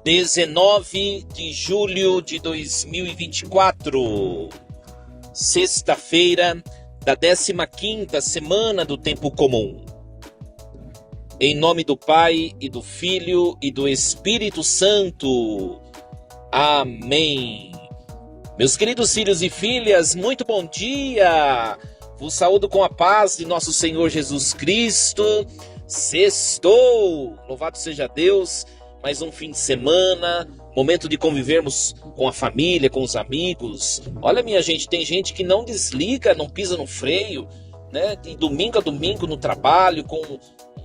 19 de julho de 2024, sexta-feira da 15ª semana do Tempo Comum. Em nome do Pai, e do Filho, e do Espírito Santo. Amém. Meus queridos filhos e filhas, muito bom dia! Vos saúdo com a paz de nosso Senhor Jesus Cristo. Sextou! Louvado seja Deus! Mais um fim de semana, momento de convivermos com a família, com os amigos. Olha, minha gente, tem gente que não desliga, não pisa no freio, né? De domingo a domingo no trabalho, com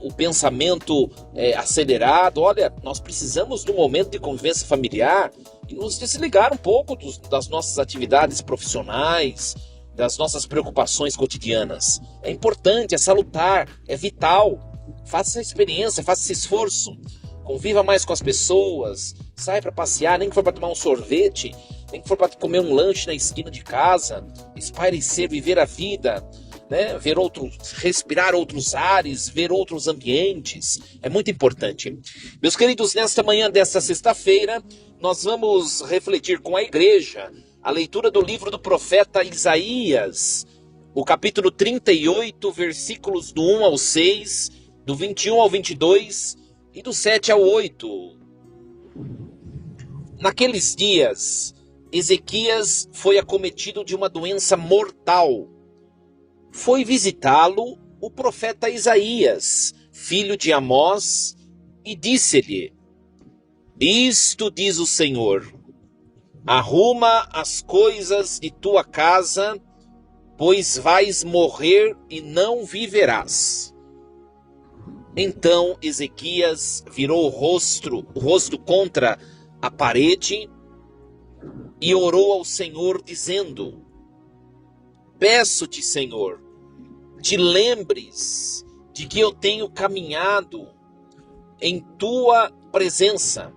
o pensamento acelerado. Olha, nós precisamos de um momento de convivência familiar e nos desligar um pouco das nossas atividades profissionais, das nossas preocupações cotidianas. É importante, é salutar, é vital. Faça essa experiência, faça esse esforço. Conviva mais com as pessoas, saia para passear, nem que for para tomar um sorvete, nem que for para comer um lanche na esquina de casa, espairecer, viver a vida, né? Respirar outros ares, ver outros ambientes, é muito importante. Meus queridos, nesta manhã desta sexta-feira, nós vamos refletir com a igreja a leitura do livro do profeta Isaías, o capítulo 38, versículos do 1 ao 6, do 21 ao 22, e do 7 ao 8. Naqueles dias, Ezequias foi acometido de uma doença mortal. Foi visitá-lo o profeta Isaías, filho de Amós, e disse-lhe: Isto diz o Senhor: arruma as coisas de tua casa, pois vais morrer e não viverás. Então Ezequias virou o rosto contra a parede e orou ao Senhor, dizendo: Peço-te, Senhor, te lembres de que eu tenho caminhado em tua presença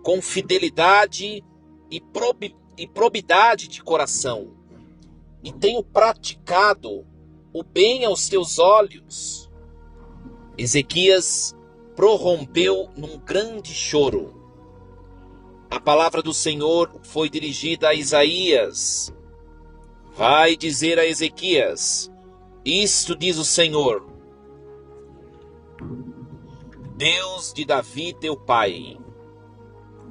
com fidelidade e probidade de coração, e tenho praticado o bem aos teus olhos. Ezequias prorrompeu num grande choro. A palavra do Senhor foi dirigida a Isaías. Vai dizer a Ezequias: Isto diz o Senhor, Deus de Davi teu pai.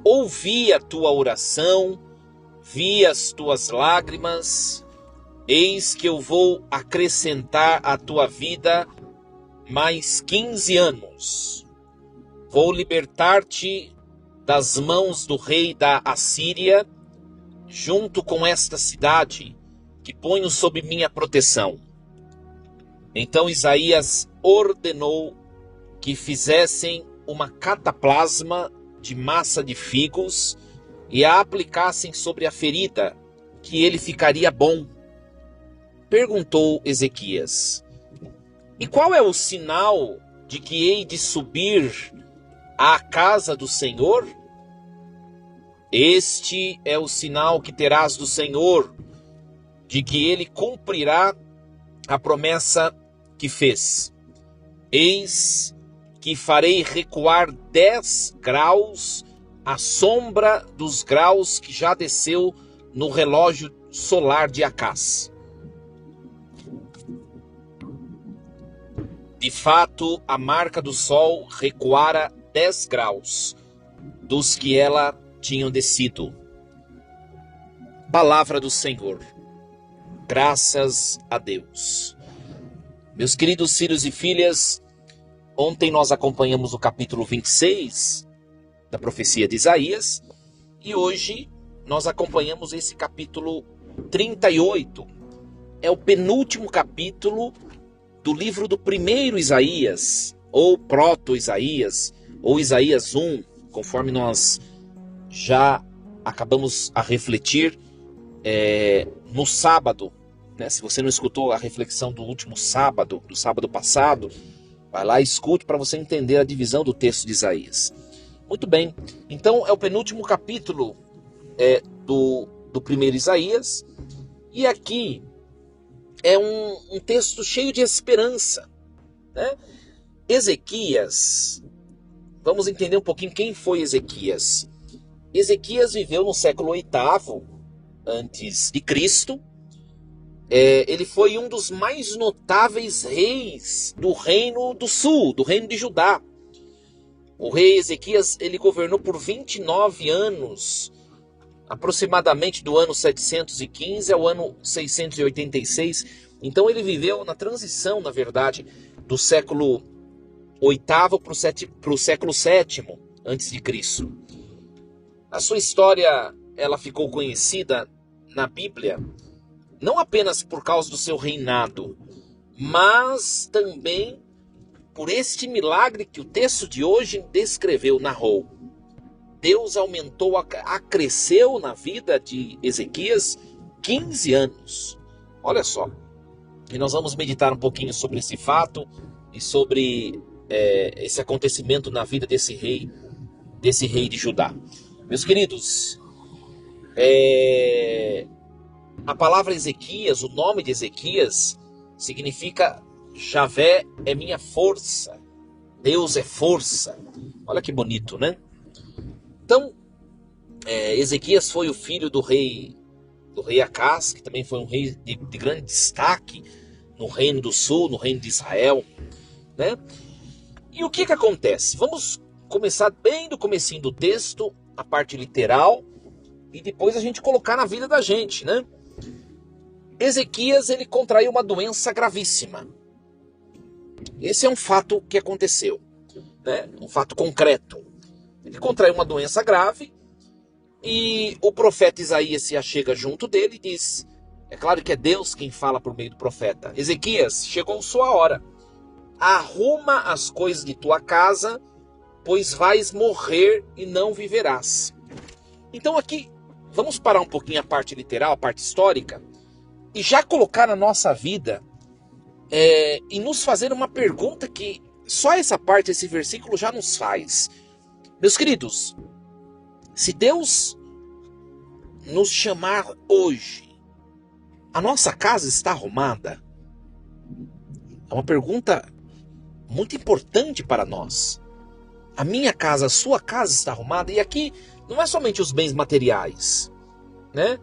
Ouvi a tua oração, vi as tuas lágrimas, eis que eu vou acrescentar à tua vida mais 15 anos. Vou libertar-te das mãos do rei da Assíria, junto com esta cidade, que ponho sob minha proteção. Então Isaías ordenou que fizessem uma cataplasma de massa de figos e a aplicassem sobre a ferida, que ele ficaria bom. Perguntou Ezequias: E qual é o sinal de que hei de subir à casa do Senhor? Este é o sinal que terás do Senhor, de que ele cumprirá a promessa que fez. Eis que farei recuar 10 graus a sombra dos graus que já desceu no relógio solar de Acás. De fato, a marca do sol recuara 10 graus dos que ela tinham descido. Palavra do Senhor. Graças a Deus. Meus queridos filhos e filhas, ontem nós acompanhamos o capítulo 26 da profecia de Isaías e hoje nós acompanhamos esse capítulo 38. É o penúltimo capítulo do livro do primeiro Isaías, ou proto-Isaías, ou Isaías 1, conforme nós já acabamos a refletir no sábado, né? Se você não escutou a reflexão do último sábado, do sábado passado, vai lá e escute para você entender a divisão do texto de Isaías. Muito bem, então é o penúltimo capítulo do primeiro Isaías, e aqui é um texto cheio de esperança, né? Ezequias, vamos entender um pouquinho quem foi Ezequias. Ezequias viveu no século VIII antes de Cristo. Ele foi um dos mais notáveis reis do Reino do Sul, do Reino de Judá. O rei Ezequias, ele governou por 29 anos, aproximadamente do ano 715 ao ano 686. Então ele viveu na transição, na verdade, do século VIII para o século VII antes de Cristo. A sua história, ela ficou conhecida na Bíblia não apenas por causa do seu reinado, mas também por este milagre que o texto de hoje descreveu, narrou. Deus acresceu na vida de Ezequias 15 anos. Olha só. E nós vamos meditar um pouquinho sobre esse fato e sobre esse acontecimento na vida desse rei de Judá. Meus queridos, a palavra Ezequias, o nome de Ezequias, significa Javé é minha força, Deus é força. Olha que bonito, né? Então, Ezequias foi o filho do rei Acás, que também foi um rei de grande destaque no Reino do Sul, no Reino de Israel, né? E o que acontece? Vamos começar bem do comecinho do texto, a parte literal, e depois a gente colocar na vida da gente, né? Ezequias, ele contraiu uma doença gravíssima. Esse é um fato que aconteceu, né? Um fato concreto. Ele contraiu uma doença grave e o profeta Isaías se achega junto dele e diz, é claro que é Deus quem fala por meio do profeta: Ezequias, chegou sua hora. Arruma as coisas de tua casa, pois vais morrer e não viverás. Então aqui, vamos parar um pouquinho a parte literal, a parte histórica, e já colocar na nossa vida e nos fazer uma pergunta que só essa parte, esse versículo já nos faz. Meus queridos, se Deus nos chamar hoje, a nossa casa está arrumada? É uma pergunta muito importante para nós. A minha casa, a sua casa está arrumada? E aqui não é somente os bens materiais, né?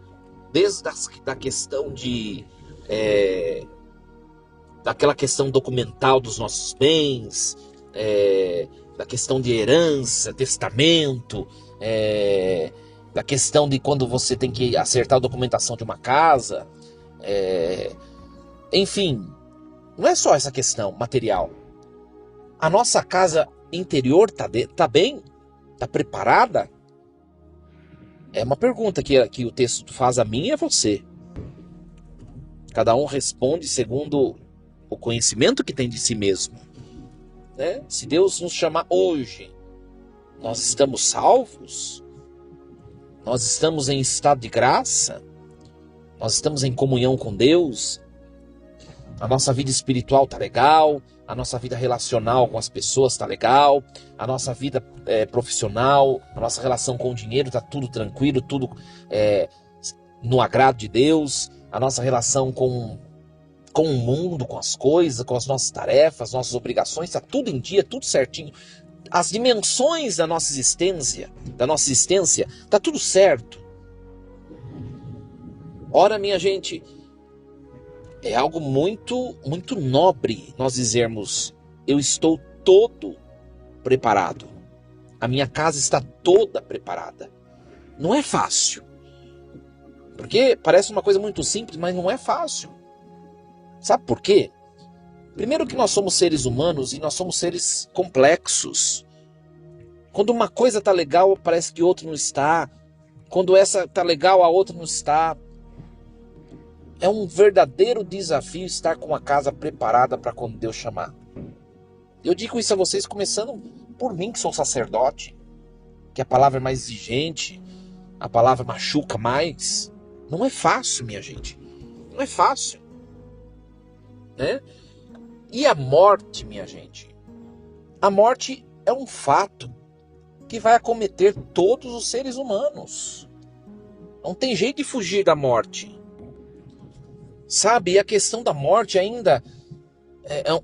Desde da questão daquela questão documental dos nossos bens, da questão de herança, testamento, da questão de quando você tem que acertar a documentação de uma casa, enfim, não é só essa questão material. A nossa casa interior tá bem? Tá preparada? É uma pergunta que o texto faz a mim e a você. Cada um responde segundo o conhecimento que tem de si mesmo, né? Se Deus nos chamar hoje, nós estamos salvos? Nós estamos em estado de graça? Nós estamos em comunhão com Deus? A nossa vida espiritual tá legal? A nossa vida relacional com as pessoas tá legal? A nossa vida profissional, a nossa relação com o dinheiro tá tudo tranquilo, tudo no agrado de Deus? A nossa relação com o mundo, com as coisas, com as nossas tarefas, nossas obrigações, tá tudo em dia, tudo certinho. As dimensões da nossa existência, tá tudo certo. Ora, minha gente, é algo muito, muito nobre nós dizermos: eu estou todo preparado. A minha casa está toda preparada. Não é fácil. Porque parece uma coisa muito simples, mas não é fácil. Sabe por quê? Primeiro que nós somos seres humanos e nós somos seres complexos. Quando uma coisa está legal, parece que outra não está. Quando essa está legal, a outra não está. É um verdadeiro desafio estar com a casa preparada para quando Deus chamar. Eu digo isso a vocês começando por mim, que sou sacerdote, que a palavra é mais exigente, a palavra machuca mais. Não é fácil, minha gente. Não é fácil, né? E a morte, minha gente? A morte é um fato que vai acometer todos os seres humanos. Não tem jeito de fugir da morte. Sabe, e a questão da morte ainda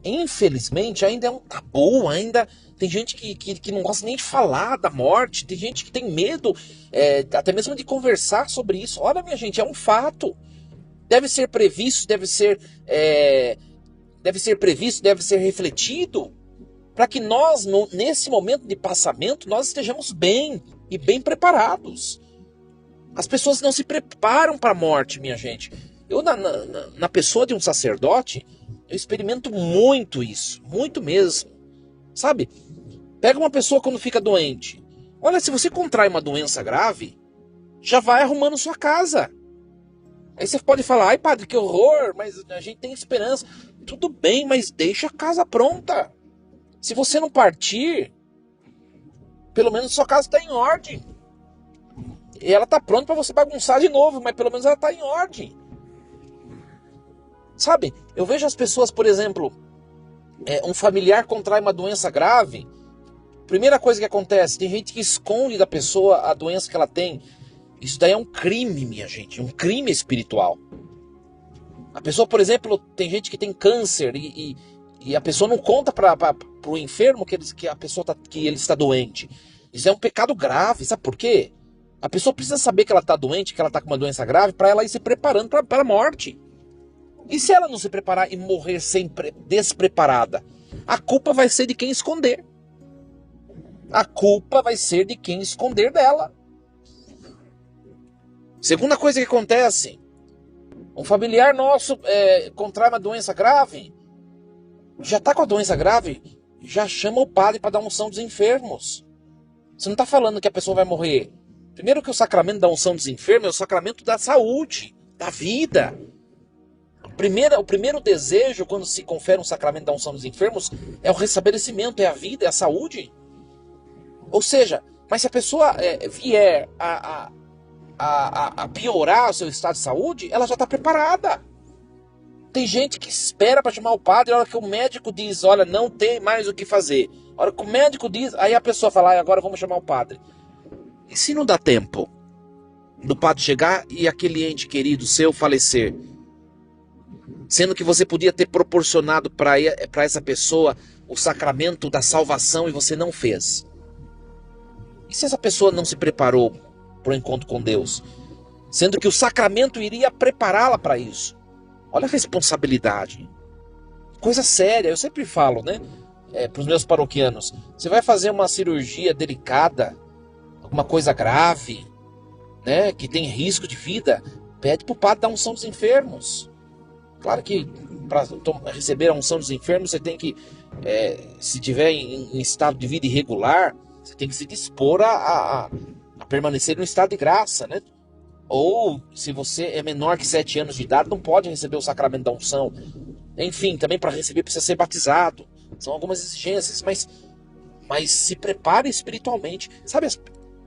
infelizmente, ainda é um tabu, ainda tem gente que não gosta nem de falar da morte, tem gente que tem medo, até mesmo de conversar sobre isso. Olha, minha gente, é um fato. Deve ser previsto, deve ser refletido, para que nós, nesse momento de passamento, nós estejamos bem e bem preparados. As pessoas não se preparam para a morte, minha gente. Eu, na pessoa de um sacerdote, eu experimento muito isso, muito mesmo. Sabe? Pega uma pessoa quando fica doente. Olha, se você contrai uma doença grave, já vai arrumando sua casa. Aí você pode falar, ai padre, que horror, mas a gente tem esperança. Tudo bem, mas deixa a casa pronta. Se você não partir, pelo menos sua casa está em ordem. E ela está pronta para você bagunçar de novo, mas pelo menos ela está em ordem. Sabe, eu vejo as pessoas, por exemplo, um familiar contrai uma doença grave. Primeira coisa que acontece, tem gente que esconde da pessoa a doença que ela tem. Isso daí é um crime, minha gente, um crime espiritual. A pessoa, por exemplo, tem gente que tem câncer e a pessoa não conta para o enfermo que ele está doente. Isso é um pecado grave, sabe por quê? A pessoa precisa saber que ela está doente, que ela está com uma doença grave, para ela ir se preparando para a morte. E se ela não se preparar e morrer despreparada? A culpa vai ser de quem esconder. A culpa vai ser de quem esconder dela. Segunda coisa que acontece, um familiar nosso contrai uma doença grave, já está com a doença grave, já chama o padre para dar unção dos enfermos. Você não está falando que a pessoa vai morrer. Primeiro que o sacramento da unção dos enfermos é o sacramento da saúde, da vida. O primeiro desejo quando se confere um sacramento da unção dos enfermos é o restabelecimento, é a vida, é a saúde. Ou seja, mas se a pessoa vier a piorar o seu estado de saúde, ela já está preparada. Tem gente que espera para chamar o padre, a hora que o médico diz, olha, não tem mais o que fazer. A hora que o médico diz, aí a pessoa fala, agora vamos chamar o padre. E se não dá tempo do padre chegar e aquele ente querido seu falecer? Sendo que você podia ter proporcionado para essa pessoa o sacramento da salvação e você não fez. E se essa pessoa não se preparou para o encontro com Deus? Sendo que o sacramento iria prepará-la para isso. Olha a responsabilidade. Coisa séria, eu sempre falo, né? Para os meus paroquianos. Você vai fazer uma cirurgia delicada, alguma coisa grave, né? Que tem risco de vida, pede para o padre dar unção dos enfermos. Claro que para receber a unção dos enfermos, você tem que, se tiver em estado de vida irregular, você tem que se dispor a permanecer no estado de graça, né? Ou, se você é menor que 7 anos de idade, não pode receber o sacramento da unção. Enfim, também para receber precisa ser batizado. São algumas exigências, mas se prepare espiritualmente. Sabe,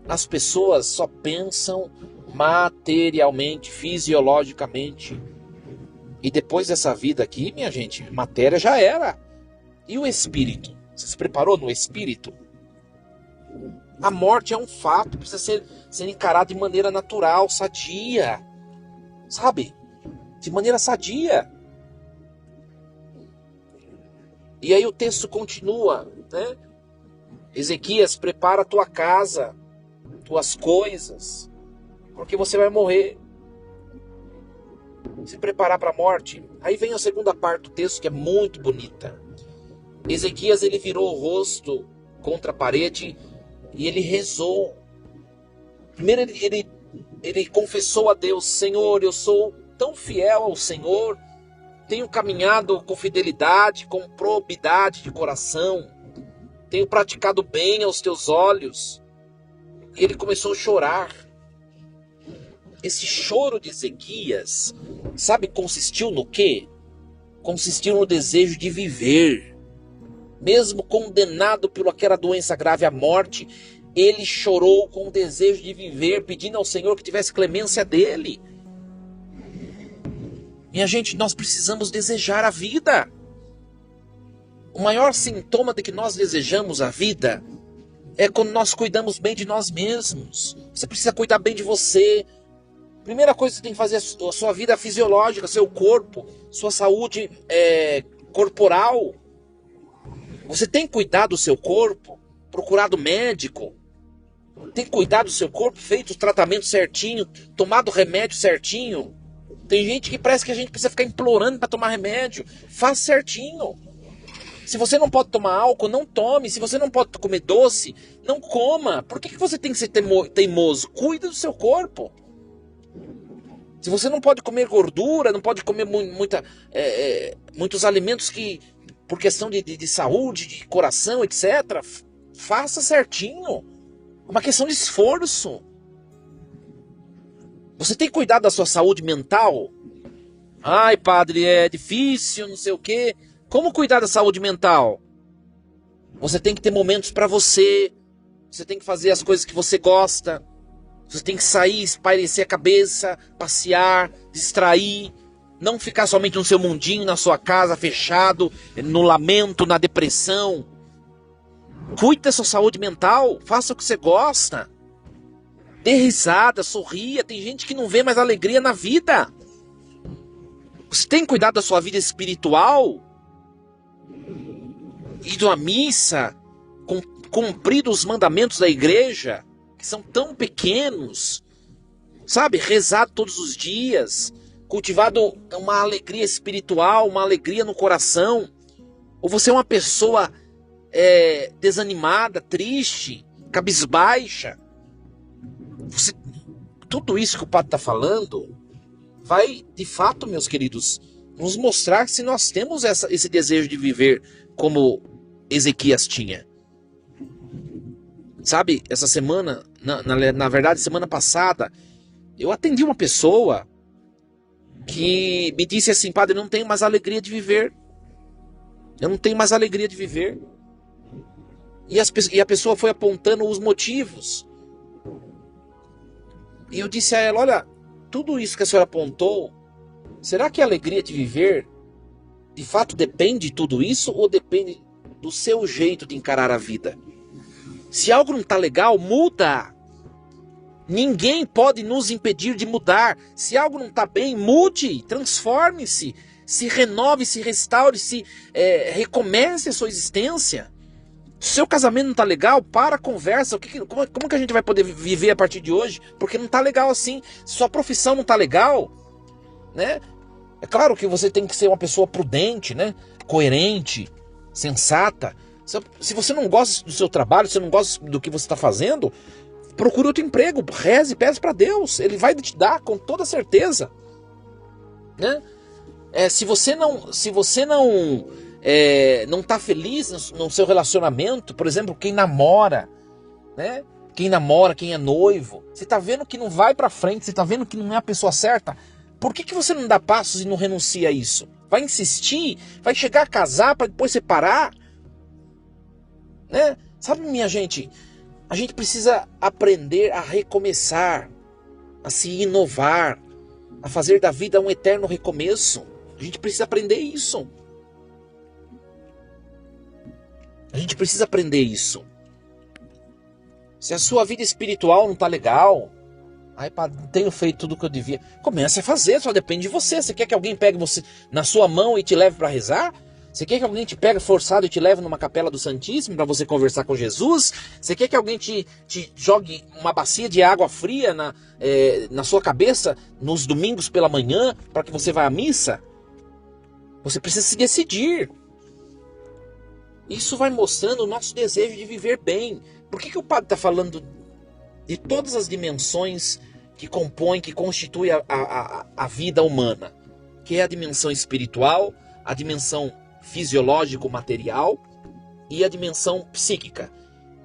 as pessoas só pensam materialmente, fisiologicamente. E depois dessa vida aqui, minha gente, matéria já era. E o espírito? Você se preparou no espírito? A morte é um fato, precisa ser encarado de maneira natural, sadia. Sabe? De maneira sadia. E aí o texto continua, né? Ezequias, prepara a tua casa, tuas coisas, porque você vai morrer. Se preparar para a morte. Aí vem a segunda parte do texto, que é muito bonita. Ezequias, ele virou o rosto contra a parede e ele rezou. Primeiro ele confessou a Deus: Senhor, eu sou tão fiel ao Senhor, tenho caminhado com fidelidade, com probidade de coração, tenho praticado bem aos teus olhos. E ele começou a chorar. Esse choro de Ezequias, sabe, consistiu no quê? Consistiu no desejo de viver. Mesmo condenado por aquela doença grave à morte, ele chorou com o desejo de viver, pedindo ao Senhor que tivesse clemência dele. Minha gente, nós precisamos desejar a vida. O maior sintoma de que nós desejamos a vida é quando nós cuidamos bem de nós mesmos. Você precisa cuidar bem de você. Primeira coisa que você tem que fazer é a sua vida fisiológica, seu corpo, sua saúde corporal. Você tem cuidado do seu corpo, procurado médico, tem cuidado do seu corpo, feito o tratamento certinho, tomado o remédio certinho. Tem gente que parece que a gente precisa ficar implorando para tomar remédio. Faz certinho. Se você não pode tomar álcool, não tome. Se você não pode comer doce, não coma. Por que você tem que ser teimoso? Cuida do seu corpo. Se você não pode comer gordura, não pode comer muitos alimentos que, por questão de saúde, de coração, etc., faça certinho. É uma questão de esforço. Você tem cuidado da sua saúde mental? Ai, padre, é difícil, não sei o quê. Como cuidar da saúde mental? Você tem que ter momentos para você. Você tem que fazer as coisas que você gosta. Você tem que sair, espairecer a cabeça, passear, distrair. Não ficar somente no seu mundinho, na sua casa, fechado, no lamento, na depressão. Cuide da sua saúde mental. Faça o que você gosta. Dê risada, sorria. Tem gente que não vê mais alegria na vida. Você tem cuidado da sua vida espiritual? Ido à missa? Cumprido os mandamentos da igreja? Que são tão pequenos. Sabe? Rezado todos os dias. Cultivado uma alegria espiritual, uma alegria no coração. Ou você é uma pessoa desanimada, triste, cabisbaixa? Tudo isso que o padre está falando vai, de fato, meus queridos, nos mostrar se nós temos esse desejo de viver como Ezequias tinha. Sabe, essa semana, na verdade, semana passada, eu atendi uma pessoa que me disse assim: padre, eu não tenho mais alegria de viver. Eu não tenho mais alegria de viver. E a pessoa foi apontando os motivos. E eu disse a ela: olha, tudo isso que a senhora apontou, será que a alegria de viver, de fato, depende de tudo isso? Ou depende do seu jeito de encarar a vida? Se algo não está legal, muda. Ninguém pode nos impedir de mudar. Se algo não está bem, mude, transforme-se, se renove, se restaure, recomece a sua existência. Se o seu casamento não está legal, para a conversa. Como que a gente vai poder viver a partir de hoje? Porque não está legal assim. Se sua profissão não está legal, né? É claro que você tem que ser uma pessoa prudente, né? Coerente, sensata. Se você não gosta do seu trabalho, se você não gosta do que você está fazendo, procure outro emprego, reze, peça para Deus. Ele vai te dar com toda certeza, né? Se você não está feliz no seu relacionamento, por exemplo, quem namora, né? Quem é noivo, você está vendo que não vai para frente, você está vendo que não é a pessoa certa. Por que você não dá passos e não renuncia a isso? Vai insistir, vai chegar a casar para depois separar, né? Sabe, minha gente, a gente precisa aprender a recomeçar, a se inovar, a fazer da vida um eterno recomeço. A gente precisa aprender isso. A gente precisa aprender isso. Se a sua vida espiritual não está legal, ai, padre, não tenho feito tudo o que eu devia. Comece a fazer, só depende de você. Você quer que alguém pegue você na sua mão e te leve para rezar? Você quer que alguém te pegue forçado e te leve numa capela do Santíssimo para você conversar com Jesus? Você quer que alguém te jogue uma bacia de água fria na sua cabeça nos domingos pela manhã para que você vá à missa? Você precisa se decidir. Isso vai mostrando o nosso desejo de viver bem. Por que o padre está falando de todas as dimensões que compõem, que constituem a vida humana? Que é a dimensão espiritual, a dimensão fisiológico-material e a dimensão psíquica.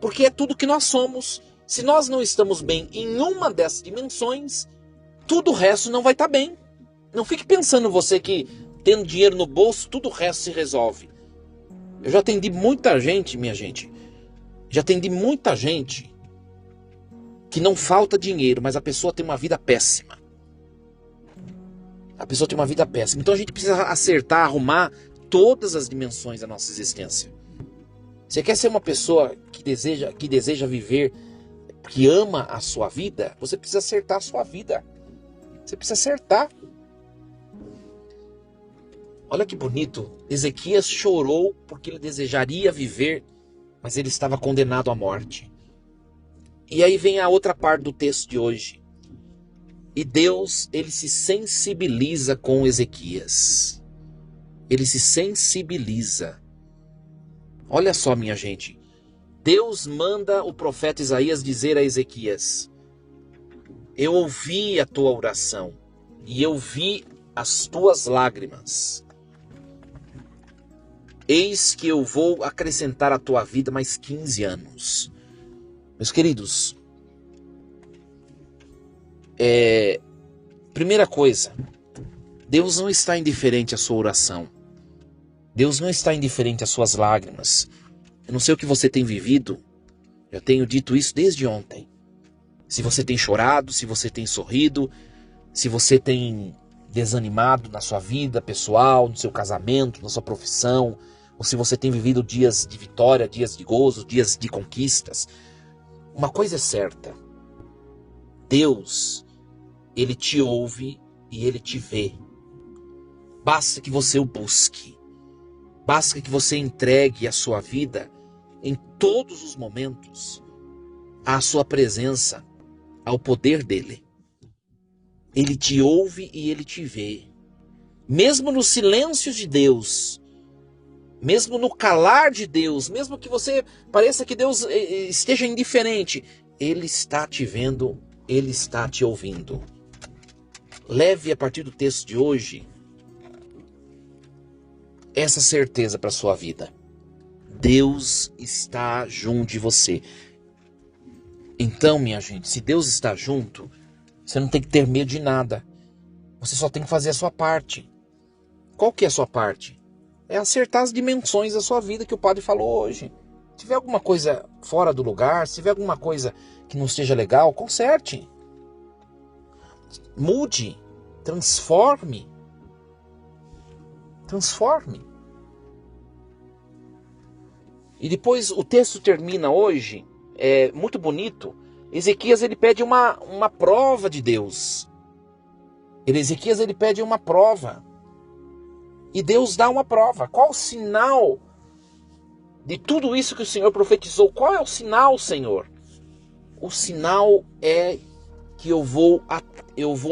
Porque é tudo que nós somos. Se nós não estamos bem em uma dessas dimensões, tudo o resto não vai estar bem. Não fique pensando você que, tendo dinheiro no bolso, tudo o resto se resolve. Eu já atendi muita gente, minha gente. Já atendi muita gente que não falta dinheiro, mas a pessoa tem uma vida péssima. A pessoa tem uma vida péssima. Então a gente precisa acertar, arrumar todas as dimensões da nossa existência. Você quer ser uma pessoa que deseja viver, que ama a sua vida? Você precisa acertar a sua vida. Você precisa acertar. Olha que bonito. Ezequias chorou porque ele desejaria viver, mas ele estava condenado à morte. E aí vem a outra parte do texto de hoje. E Deus, ele se sensibiliza com Ezequias. Ele se sensibiliza. Olha só, minha gente. Deus manda o profeta Isaías dizer a Ezequias: eu ouvi a tua oração e eu vi as tuas lágrimas. Eis que eu vou acrescentar à tua vida mais 15 anos. Meus queridos, primeira coisa, Deus não está indiferente à sua oração. Deus não está indiferente às suas lágrimas. Eu não sei o que você tem vivido, eu tenho dito isso desde ontem. Se você tem chorado, se você tem sorrido, se você tem desanimado na sua vida pessoal, no seu casamento, na sua profissão, ou se você tem vivido dias de vitória, dias de gozo, dias de conquistas, uma coisa é certa: Deus, ele te ouve e ele te vê. Basta que você o busque. Basta que você entregue a sua vida em todos os momentos à sua presença, ao poder dele. Ele te ouve e ele te vê. Mesmo no silêncio de Deus, mesmo no calar de Deus, mesmo que você pareça que Deus esteja indiferente, ele está te vendo, ele está te ouvindo. Leve a partir do texto de hoje essa certeza para a sua vida. Deus está junto de você. Então, minha gente, se Deus está junto, você não tem que ter medo de nada. Você só tem que fazer a sua parte. Qual que é a sua parte? É acertar as dimensões da sua vida que o padre falou hoje. Se tiver alguma coisa fora do lugar, se tiver alguma coisa que não esteja legal, conserte. Mude, transforme. Transforme. E depois o texto termina hoje, é muito bonito. Ezequias, ele pede uma prova de Deus. Ezequias, ele pede uma prova. E Deus dá uma prova. Qual o sinal de tudo isso que o Senhor profetizou? Qual é o sinal, Senhor? O sinal é que eu vou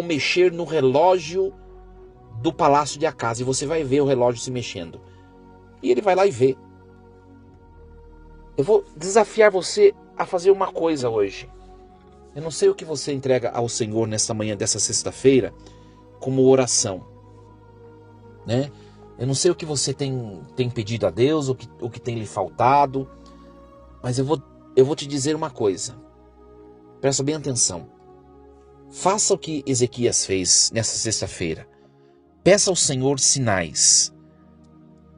mexer no relógio do palácio de Acás. E você vai ver o relógio se mexendo. E ele vai lá e vê. Eu vou desafiar você a fazer uma coisa hoje. Eu não sei o que você entrega ao Senhor nesta manhã dessa sexta-feira como oração, né? Eu não sei o que você tem pedido a Deus, o que tem lhe faltado, mas eu vou te dizer uma coisa. Presta bem atenção. Faça o que Ezequias fez nessa sexta-feira. Peça ao Senhor sinais.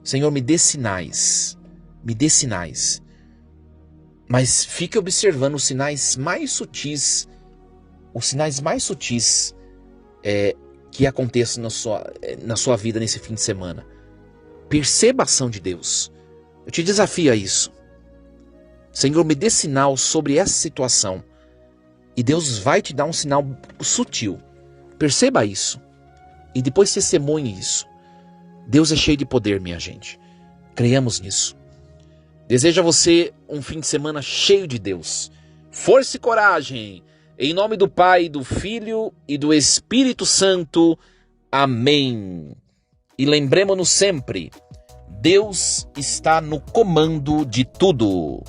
Senhor, me dê sinais. Me dê sinais. Mas fique observando os sinais mais sutis. Os sinais mais sutis que aconteçam na sua vida nesse fim de semana. Perceba a ação de Deus. Eu te desafio a isso. Senhor, me dê sinal sobre essa situação. E Deus vai te dar um sinal sutil. Perceba isso. E depois testemunhe isso. Deus é cheio de poder, minha gente. Creiamos nisso. Desejo a você um fim de semana cheio de Deus. Força e coragem. Em nome do Pai, do Filho e do Espírito Santo. Amém. E lembremos-nos sempre, Deus está no comando de tudo.